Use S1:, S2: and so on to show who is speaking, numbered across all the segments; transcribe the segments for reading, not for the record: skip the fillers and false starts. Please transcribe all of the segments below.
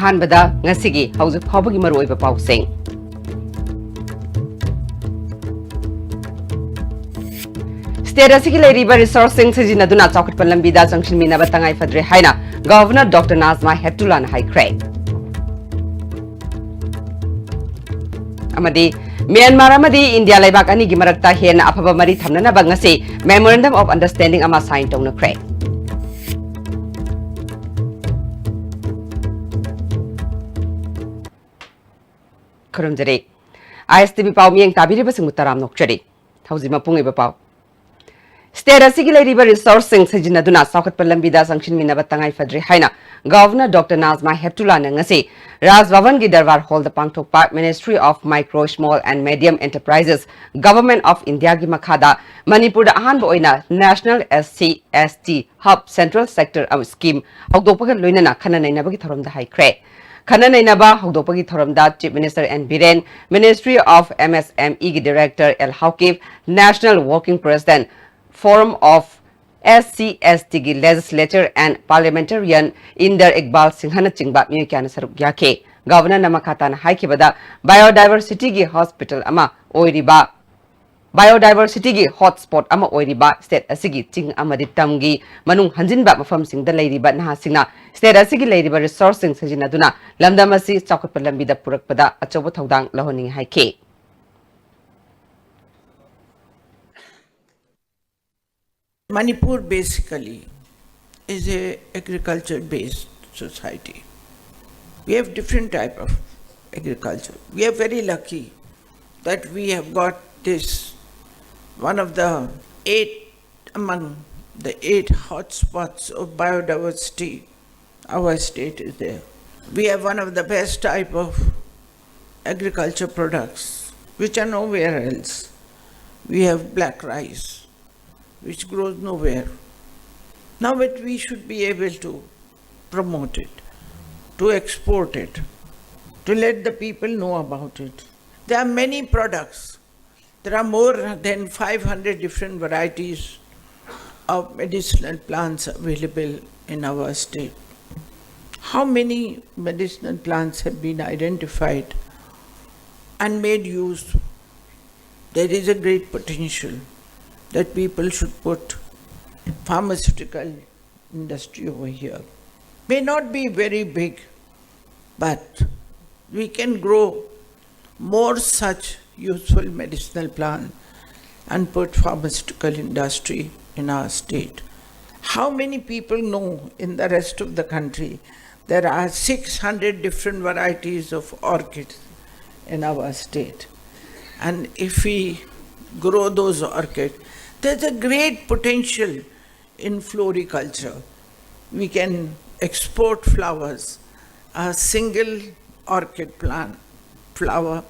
S1: ꯑꯍꯥꯟꯕꯗ ꯉꯁꯤꯒꯤ ꯍꯧꯖꯤꯛ ꯐꯥꯎꯕꯒꯤ ꯃꯔꯨꯑꯣꯏꯕ ꯄꯥꯎꯁꯤꯡ State asigi leiriba resourcing sijinaduna chawkhatpa lambida changsinminaba tangai fadre haina Governor Dr. Nazma Heptullah na haikre amadi Myanmar amadi India laibak ani gi marakta hena afaba mari thamnanaba ngasi Memorandum of Understanding ama sign tawna Kurumjari ISTB pau miyeng tabiriba sing mutaram nokchari thauji mapung iba pau State asigi leiriba resourcing sijinaduna chawkhatpa lambida changsinminaba tangai fadre haina Governor Dr. Nazma Heptullah na ngasi Raj Bhavan gi Darbar Hall da pangthokpa Ministry of Micro, Small and Medium Enterprises Government of India gi makhada Manipur da ahanba oina National SC/ST Hub Central Sector Scheme hawdokpaga loinana khana nainabagi thorom da haikre Khana nainaba hawdokpagi thorom da Chief Minister N Biren Ministry of MSME gi Director L Hawkif National Working President Forum of SC/ST gi Legislature and Parliamentarian Inder Iqbal Singhana chingba miyakana saruk yake Governor namakata na haikibada Biodiversity gi Hospital ama oiriba Biodiversity gi hotspot ama oiriba state asigi ching amadi tamgi manung hanjinba mafam singda leiriba nahasingna state asigi leiriba resourcing sajinaduna lamdamasi chawkhatpa lambida purakpada achoba thodang lahoning haike
S2: Manipur basically is a agriculture-based society. We have different type of agriculture. We are very lucky that we have got this, one of the among the 8 hotspots of biodiversity. Our state is there. We have one of the best type of agriculture products, which are nowhere else. We have black rice, which grows nowhere. Now but we should be able to promote it, to export it, to let the people know about it. There are many products. There are more than 500 different varieties of medicinal plants available in our state. How many medicinal plants have been identified and made use? There is a great potential that people should put pharmaceutical industry over here. May not be very big, but we can grow more such useful medicinal plants and put pharmaceutical industry in our state. How many people know in the rest of the country there are 600 different varieties of orchids in our state? And if we grow those orchids, there's a great potential in floriculture. We can export flowers. A single orchid plant flower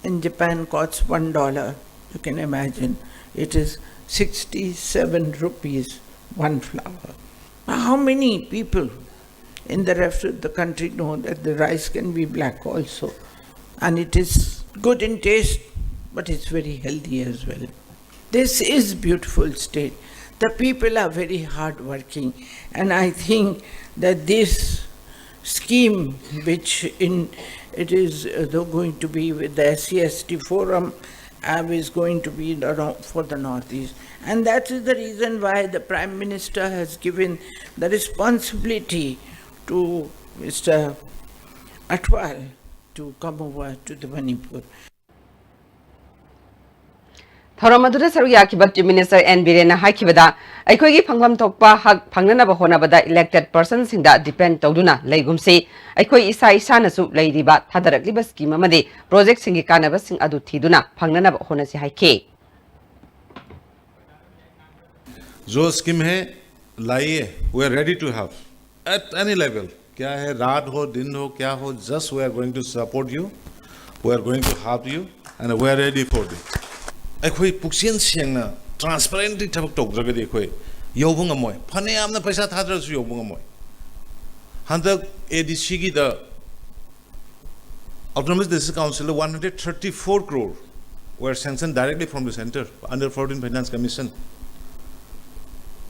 S2: in Japan costs $1. You can imagine it is 67 rupees one flower. Now, how many people in the rest of the country know that the rice can be black also, and it is good in taste, but it's very healthy as well. This is beautiful state. The people are very hardworking, and I think that this scheme, which it is going to be with the SC/ST forum, is going to be for the Northeast, and that is the reason why the Prime Minister has given the responsibility to Mr. Atwal to come over to the Manipur.
S1: Thoromadura Saruyakiba Chief Minister N Biren Haikibada, Aikogi Pangam Tokpa Hak Panganaba Honabada elected persons in that depend Toduna, Legumse, Aikoi Isa Isanasu, Lady Bat, Tadarakliba scheme Amadi, Project Singikanaba Sing Adu Tiduna, Panganaba Honasi Haike.
S3: जो scheme है लाइए we are ready to have at any level क्या है रात हो दिन हो क्या हो just we are going to support you we are going to help you and we are ready for this अखोई पुक्सियन सेंगना ट्रांसपेरेंटली थबक तौद्रगदि अखोई यौबो ngमोय फने यामना पैसा थाद्रसु यौबो ngमोय हंदक एडीसी की the Autonomous District Council 134 crore were sanctioned directly from the center under 14 Finance Commission.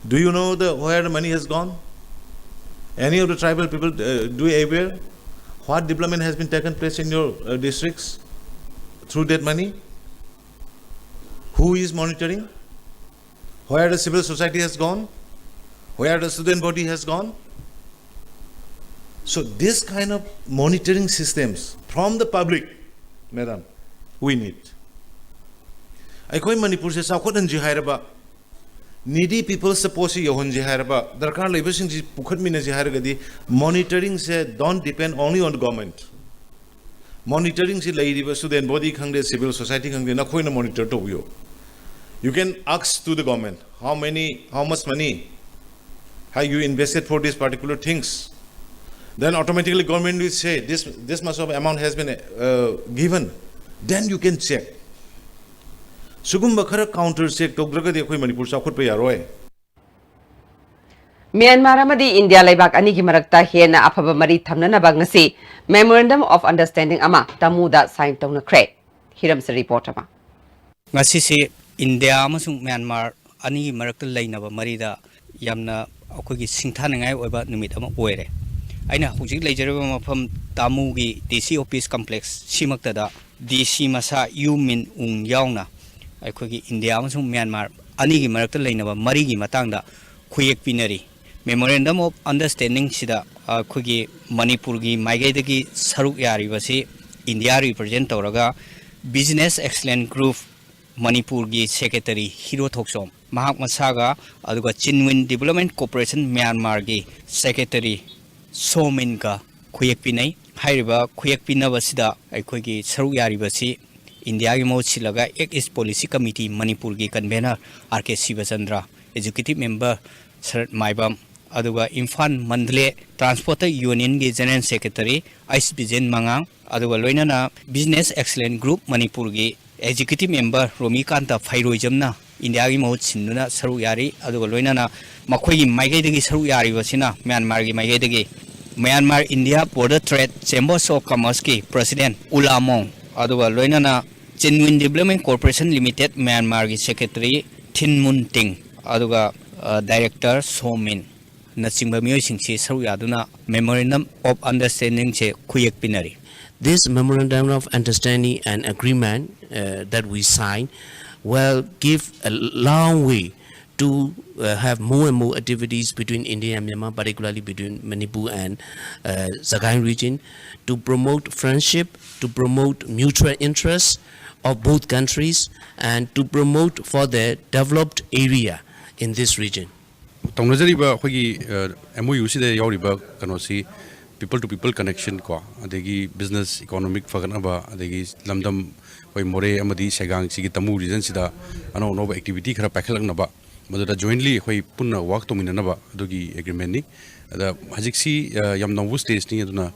S3: Do you know where the money has gone? Any of the tribal people do aware? What development has been taken place in your districts through that money? Who is monitoring? Where the civil society has gone? Where the student body has gone? So this kind of monitoring systems from the public, madam, we need. Aikoi Manipur se saukot anji hairaba needy people suppose yohonji hairaba darkar labor-sing ji pukhat mina ji hairagadi monitoring se don't depend only on the government. Monitoring se lairiba student body khangde civil society khangde na khoi na monitor to yo. You can ask to the government how much money have you invested for these particular things. Then automatically government will say this much of amount has been given. Then you can check. Sugumba khara counter check togragadi akhoi Manipur sakhot pa yaroi.
S1: Myanmar amadi India laibak ani gi marakta hena afaba mari thamnanaba ngasi Memorandum of Understanding ama tamuda sign tawnakhre. Hiram se report ama.
S4: Ngasi se India amasung Myanmar ani gi marakta lainaba marida yamna akhoi singthanangai oiba numit ama oire. Aina hujik leijaraba mafam tamugi DC office complex simaktada DC masa yumin ung yauna akhoi India amasung Myanmar ani gi marakta lainaba mari gi matangda khuyek pinari Memorandum of Understanding sida akhoi Manipur gi maigaidagi saruk yari basi India represent tawraga Business Excellence Group Manipur gi Secretary Hiro Thoksom Mahak Masaga aduga Chinwin Development Corporation Myanmar gi Secretary Somin ka khuyek pinai hairiba khuyek pinaba sida akhoi gi saruk yari basi India gi mochilaga Act East Policy Committee Manipur gi convener RK Sivachandra Executive Member Sarat Maibam aduga Infan Mandle Transporter Union gi General Secretary Ice Bijen Mangang aduga loinana Business Excellence Group Manipur gi Executive Member Romi Kanta Phairojamna India gi mohut sinuna saru yari aduga loinana makhoi gi maigai dagi saru yari basina Myanmar gi maigai dagi Myanmar India Border Trade Chambers of Commerce ki President Ulamong aduga loinana Genuine Development Corporation Limited Myanmar gi Secretary Thin Mun Ting aduga Director Somin Nachingba miyoi singsi saru yaduna Memorandum of Understanding che khuyek pinari.
S5: This Memorandum of Understanding and Agreement that we signed will give a long way to have more and more activities between India and Myanmar, particularly between Manipur and Sagaing region, to promote friendship, to promote mutual interests of both countries, and to promote for the developed area in this region.
S6: Tongnajariba hogi MOU si de yauriba kanosi people to people connection ko adegi business economic faganaba adegi lamdam hoi more amadi segang sigi tamu region sida ano no activity khara pakhalangnaba madada jointly hoi punna work to minanaba adogi agreement ni ada hajiksi yam novu stage ni aduna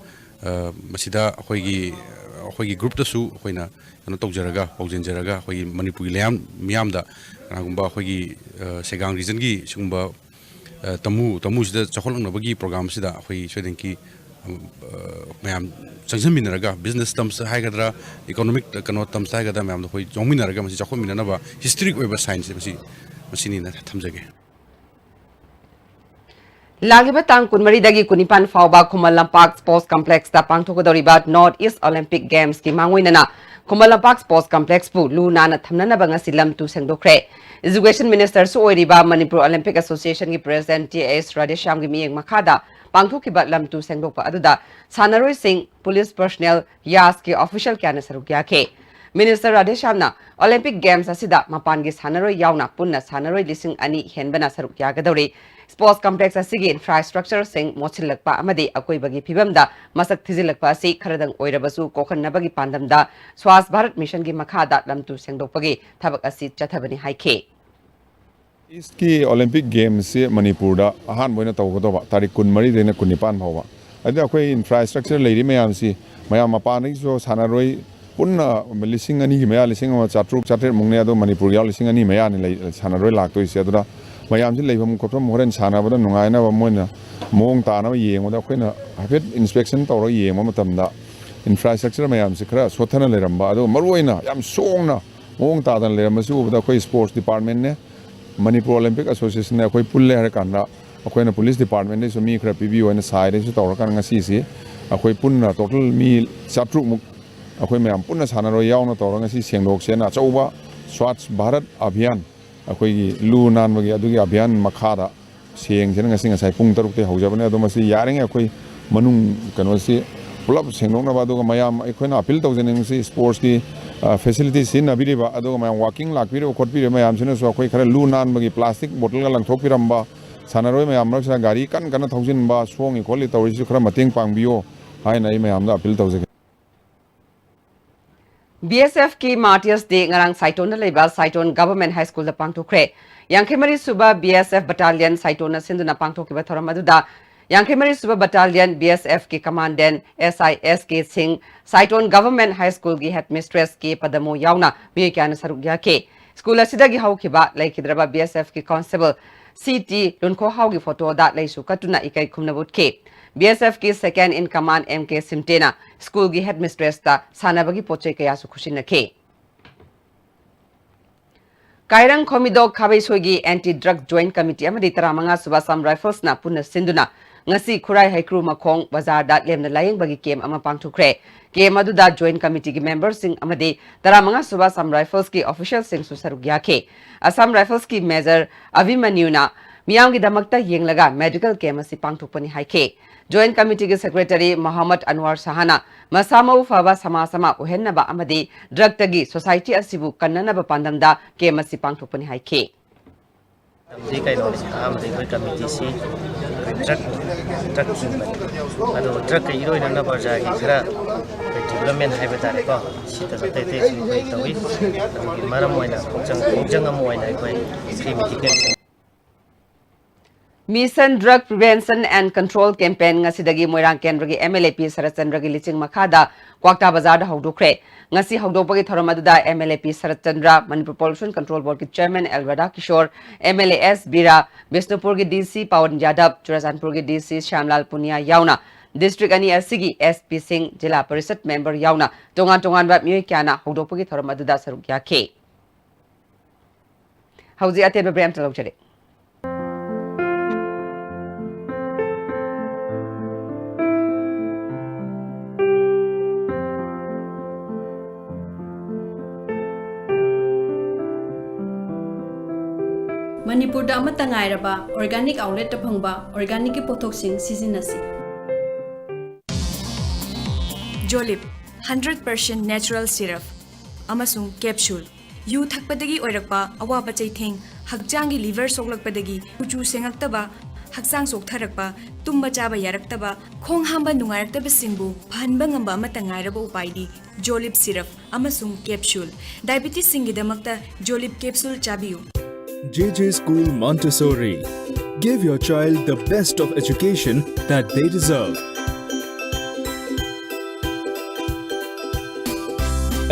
S6: masida hoigi group ta su hoina ano tawjaraga paujenjaraga hoi Manipur layam miyamda kanagumba hoigi segang region gi sungba tamu sida chakholnabagi program sida hoi swedenki mayam changsaminaraga business terms haigadra economic kano terms haigadra mayam hoi jongminaraga masi chakholminanaba history oiba science masini na thamjage
S1: Lagiba tang kunmari dagi kunipan fauba Khumal Lampak Sports Complex ta pangthokodoriba North East Olympic Games ki mangoinana Khumal Lampak Sports Complex pu luna na thamnana banga silam tu sengdokre Education Minister su oiriba Manipur Olympic Association ki President T.S. Radhesham gi miyeng makhada pangthokiba lam tu sengdokpa aduda sanaroi sing police personnel yas ki official kyana sarukya ke Minister Radheshamna Olympic Games asida mapan gi sanaroi yauna punna sanaroi lising ani henbana sarukya gadori Sports Complex asigi infrastructure sing mochilakpa amadi akoibagi phibamda masak thizilakpa asi kharadang oirabasu kokhanabagi pandamda Swast Bharat Mission gi makhada lamtu sengdokpagi thabak asi chathabani haike
S7: Iski Olympic Games se Manipur da ahan boina tawgodoba tarik kunmari dena kunipan bhawa adi akoi infrastructure leiri mayam si mayam mapani so sanaroi punna lising ani gi maya lising ma chatruk chatre mungne ado Manipur yaw lising ani maya ni sanaroi laktoi se adura mayam si leibam kopram moren sanabada nungai na moina mong ta na yengoda khoina hafet inspection tawro yengma matamda infrastructure mayam si khara sothana leramba ado maruina yam songna mong ta dan leramasu ubda khoi sports department ne Manipur Olympic Association ne khoi pulle har kanna khoi na police department ne so mi khara pb oina sai re so tawra kan ngasi si अखोई पुन्ना total मी 7 मुक अखोई ma'am पुन्ना सानारो यावना तौरंग असि सेंगदोक सेना चौबा स्वच्छ भारत अभियान अखोई लू नानबगी अदुगी अभियान मखादा सेंग सेना ngasi ngasai pung 6 te haujabane ado masi yaring अखोई मनुंग कनोसी पुलप सेंगदोकना बादुगा मयाम अखोइना अपील तौजनिंग सी स्पोर्ट्स की facility sin abiriba ado ma'am walking lakpiro khotpiro ma'am सिना सो अखोई खरा लू नानबगी प्लास्टिक बोतल गा लंथोकपिरamba सानारोय मैम रक्षा गाड़ी कन थौजिनबा सोंगी खोली तौरिसु खरा मतेंग पांगबियो हाइना मैम दा अपील तौजगे
S1: BSF की Martyrs Day ngarang Saitona leba Saiton Government High School da pangthokre Yankhemari Suba BSF Battalion Saitona Sinduna pangthokiba thoramaduda Yankhemari Suba Battalion BSF की Commandant SIS के Singh Saiton Government High School की Headmistress के पदमो यावना मियक्यान सरुग्या के school असिदगी हौखिबा लैखिद्रबा BSF की Constable CT Lunko Hau की photo दा लैसु कटुना इकै खुमनबुट के BSF की Second in Command MK Simtena school की Headmistress ता सानाबगी पोचे कयासु खुशिनखे Kairang Komidok Kabesogi Anti-Drug Joint Committee amadi taramanga suba Sam Rifles na punna sinduna ngasi Kurai Haikru Makong Bazar dat lem na laying bagi kem ama pangtukre kem aduda Joint Committee ki members sing amadi taramanga suba Sam Rifles ki official sing susarugya ke Assam Rifles ki Major Avimanyu na miyam ki damakta yenglaga medical kem asi pangtukpani haike Joint Committee ki Secretary Muhammad Anwar Sahana Masama Fava Sama Uhennaba Amadi Drug Tagi Society Asibu Kananaba Pandamda Kemasi Pangtupani Haike.
S8: The kind of committee see drug hero in another development habitat. She does a Maramoina, Jangamoina,
S1: Mission Drug Prevention and Control Campaign ngasidagi Moirang Kendragi MLAP Sarachandragi Liching Makada Kwakta Bazar da Haudokre ngasi Haudopagi Thoramaduda MLAP Sarachandra Manipur Pollution Control Board ki Chairman Elrada Kishore MLAS Bira Bisnupur ki DC Pawan Yadav Churasanpur ki DC Shamlal Punia Yauna District Ani Asigi SP Singh Jila Parisat Member Yauna Tongan Bat Muykyana Haudopagi Thoramaduda Sarugya K Hauzi Ateba Bram Talokjare
S9: Manipur da amata ngairaba organic outlet ta phangba organic ki pothok sing sizinasi
S10: Jolip 100% natural syrup amasung capsule yu thakpadagi oirakpa awaba chaitheng hakjangi liver soklakpadagi uchu sengaktaba haksang soktharakpa tumba chaba yaraktaba khong hamba nungaraktaba singbu phanba ngamba amata ngairaba upaidi Jolip syrup amasung capsule diabetes singidamakta Jolip capsule chabiyu
S11: JJ School Montessori. Give your child the best of education that they deserve.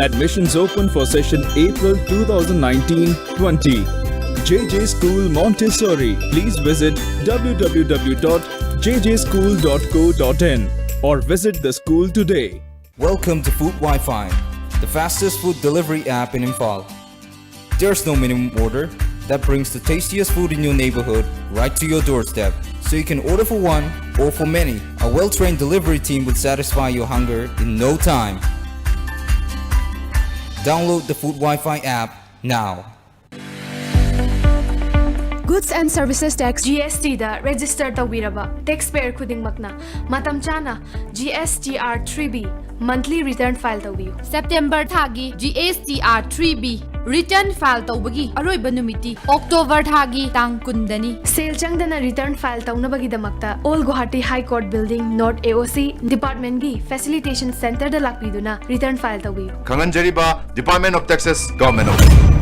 S11: Admissions open for session April 2019-20. JJ School Montessori. Please visit www.jjschool.co.in or visit the school today.
S12: Welcome to Food Wi-Fi, the fastest food delivery app in Imphal. There's no minimum order. That brings the tastiest food in your neighborhood right to your doorstep. So you can order for one or for many. A well-trained delivery team will satisfy your hunger in no time. Download the Food Wi-Fi app now.
S13: Goods and Services Tax GST da register tawiraba taxpayer khudingmakna matam chana GSTR 3B monthly return file tawiyu
S14: September thagi GSTR 3B return file tawbagi aroiba numiti October thagi tang kundani
S13: sale changdana return file tawnabagi damakta All Guwahati High Court Building North AOC Department gi Facilitation Center da lakpiduna return file tawiyu
S15: Kanganjariba Department of Taxes Government of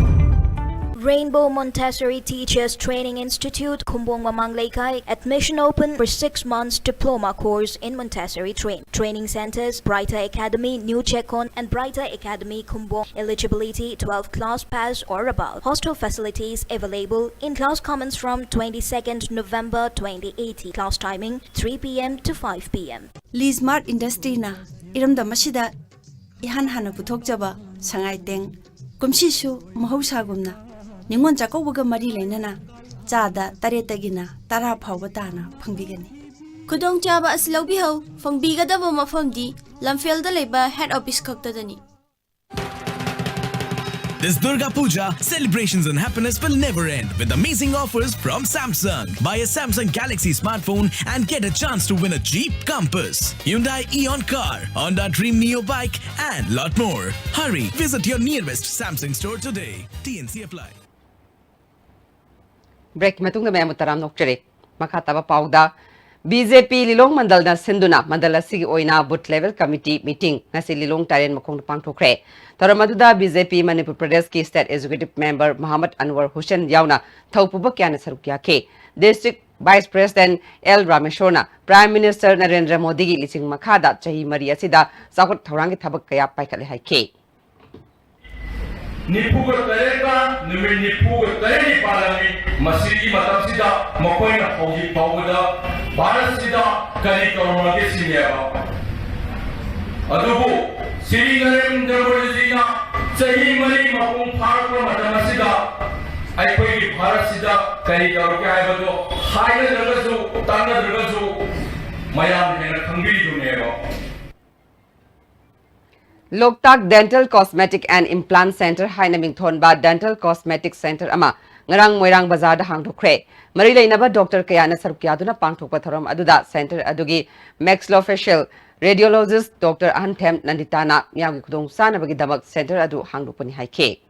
S16: Rainbow Montessori Teachers Training Institute, Kumbong Mamang Laikai. Admission open for 6 months diploma course in Montessori Training Centers, Brighter Academy, New Chekon and Brighter Academy, Kumbong. Eligibility 12 class pass or above. Hostel facilities available. In-class comments from 22nd November 2018. Class timing 3 p.m. to 5 p.m.
S9: Leesmart Industry na iramda masida ihan hana puthok jaba sangai teng kumsishu mahausagumna Ningon Jacobaga Mari Lenana, Jada, Taretagina, Tara Pawatana, Pangigani. Kudong chaba aslabi ho, fong biga da boma fong di, lamfel da leba head office kaktadani.
S17: This Durga Puja, celebrations and happiness will never end with amazing offers from Samsung. Buy a Samsung Galaxy smartphone and get a chance to win a Jeep Compass, Hyundai Eon car, Honda Dream Neo bike and lot more. Hurry, visit your nearest Samsung store today. TNC apply.
S1: Break matungna may mutaram nokchare. Makataba pauda. BJP Lilong Mandal na Sinduna Mandala Sigi Oina Boot Level Committee Meeting Nasi Lilong Taren Makong Pang Tokre. Taramaduda BJP Manipur Pradesh ki State Executive Member Muhammad Anwar Hussain Yauna Thaupubakyana Sarukya Ke. District Vice President L. Rameshona Prime Minister Narendra Modi gi Lising Makada Chahi Maria Sida Sakut Tharangi Thabak Kaya Paikale Hai Ke.
S18: Nipuga Tareka, Numi Nipuga Tareni Palami, Masiki Matamsida, Mokoina Hogi Pawada, Barasida, Kari Koromaki Sineva. Adubu, Siri Narem Demorizina, Sahi Mari Mapung Parko Matamasida, I pay Parasida, Kari Korokabado, Higher Dragazu, Tana Dragazu, Mayam and a Kangri Duneva.
S1: Loktak Dental Cosmetic and Implant Center Hainaming Thonba Dental Cosmetic Center Ama Ngarang Moirang Bazar Hang Tokre Marilay Naba Dr. Kayana Sarukyaduna Pangtok Patharam Aduda Center Adugi Maxillofacial Radiologist Dr. Antem Nanditana Miyagi Kudong Sana Bagi Damak Center Adu Hang Dupani Haike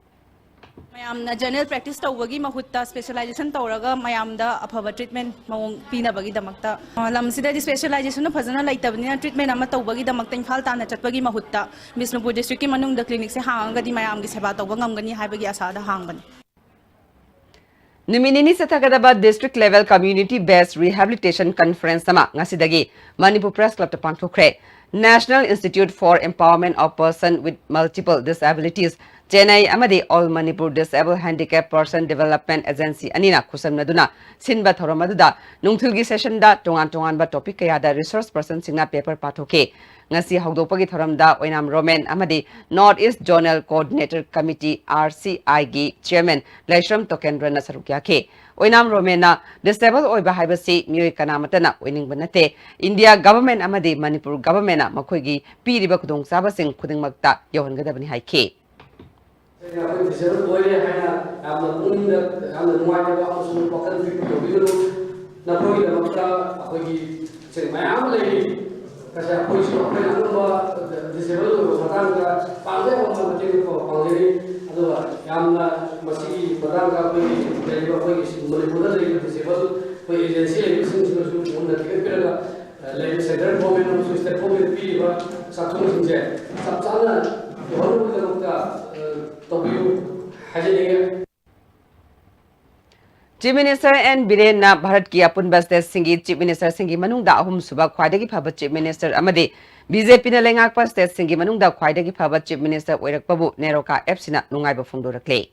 S19: Mayamna general practice tawagi mahutta specialization tawraga mayamda afaba treatment mawong pinabagi damakta lamsida di specialization na phajana laitabni treatment ama tawagi damakta Imphal tana chatbagi mahutta Bisnupur district ki manung da clinic se hanga di mayam gi seba tawba ngamgani haibagi asada hangbani
S1: Numinini Sathagadaba District Level Community Based Rehabilitation Conference Sama Ngasidagi Manipur Press Club to Pangtokre National Institute for Empowerment of Persons with Multiple Disabilities Chennai Amadi All Manipur Disabled Handicapped Person Development Agency Anina Kusam Naduna Sinba Thoromaduda Nungthulgi Session da Tongan ba topic kaya da resource person singna paper patoke Ngasi Hogdopagi Thoramda Oinam Roman Amadi Northeast Zonal Coordinator Committee RCI gi Chairman Laishram Tokendra Nasarukya ke Oinam Romena Disabled Oiba Haibasi Mui Kanamatana Winning Banate India Government Amadi Manipur Government Makogi Piriba Kudong Sabasing Kuding Magta Yohan Gadabani Haike
S20: Aku diseru boleh hanya am munda am nuai ba asu pakan fi to biru na koi da makta aku gi seri mai am lagi kasi aku isu aku yang ba diseru ko patang ka pangge ko ma te ko pangge ado am na masih patang ka aku dari ba koi mulai muda dari diseru ko agency lagi sing munda ke pira lagi center government no state government pi ba satu sinje sabsana orang da makta
S1: Chief Minister N. Birena Bharat ki apun basde Singi Chief Minister Singi Manungda ahum suba khwaidagi phaba Chief Minister amade BJP na lengak pa state Singi Manungda khwaidagi phaba Chief Minister oirakpabu Neroka Epsina nungaiba phungdorakle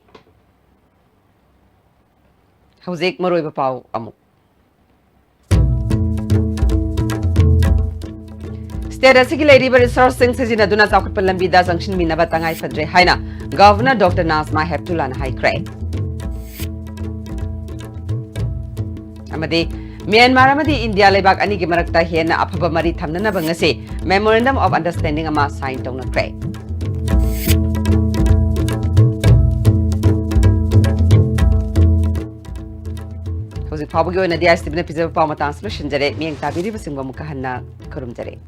S1: Hauzik maroiba pau amuk State Asigi Lady Resource Singh Sejina Duna Sakut Palambida Sanction Minaba Tangai Fadre Haina Governor Dr. Nazma Heptulan High Cray Amadi Myanmar Amadi India Lebak Anigi Marakta Hena Apaba Mari Thamnana Bangase Memorandum of Understanding Ama signed Tona Cray Hauzik Pabugyo na Dia Stibna Pizza Pamatan Solution Jare Miang Tabiri Basingwa Mukahana Kurum Jare